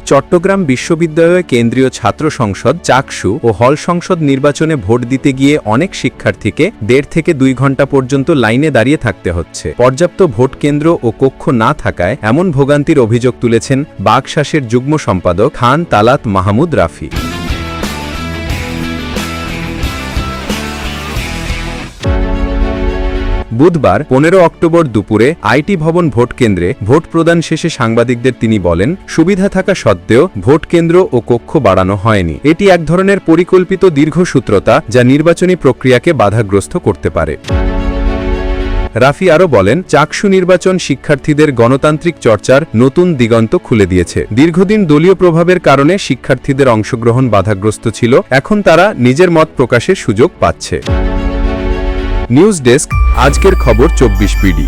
চট্টগ্রাম বিশ্ববিদ্যালয় কেন্দ্রীয় ছাত্র সংসদ চাকসু ও হল সংসদ নির্বাচনে ভোট দিতে গিয়ে অনেক শিক্ষার্থীকে 1.5 থেকে 2 ঘণ্টা পর্যন্ত লাইনে দাঁড়িয়ে থাকতে হচ্ছে। পর্যাপ্ত ভোট কেন্দ্র ও কক্ষ না থাকায় এমন ভোগান্তির অভিযোগ তুলেছেন বাকশাসের যুগ্ম সম্পাদক খান তালাত মাহমুদ রাফি। বুধবার 15 অক্টোবর দুপুরে আইটি ভবন ভোট কেন্দ্রে ভোট প্রদান শেষে সাংবাদিকদের তিনি বলেন, সুবিধা থাকা সত্ত্বেও ভোট কেন্দ্র ও কক্ষ বাড়ানো হয়নি। এটি এক ধরনের পরিকল্পিত দীর্ঘসূত্রতা যা নির্বাচনী প্রক্রিয়াকে বাধাগ্রস্ত করতে পারে। রাফি আরও বলেন, চাকসু নির্বাচন শিক্ষার্থীদের গণতান্ত্রিক চর্চার নতুন দিগন্ত খুলে দিয়েছে। দীর্ঘদিন দলীয় প্রভাবের কারণে শিক্ষার্থীদের অংশগ্রহণ বাধাগ্রস্ত ছিল, এখন তারা নিজের মত প্রকাশের সুযোগ পাচ্ছে। নিউজ ডেস্ক, আজকের খবর 24 বিডি।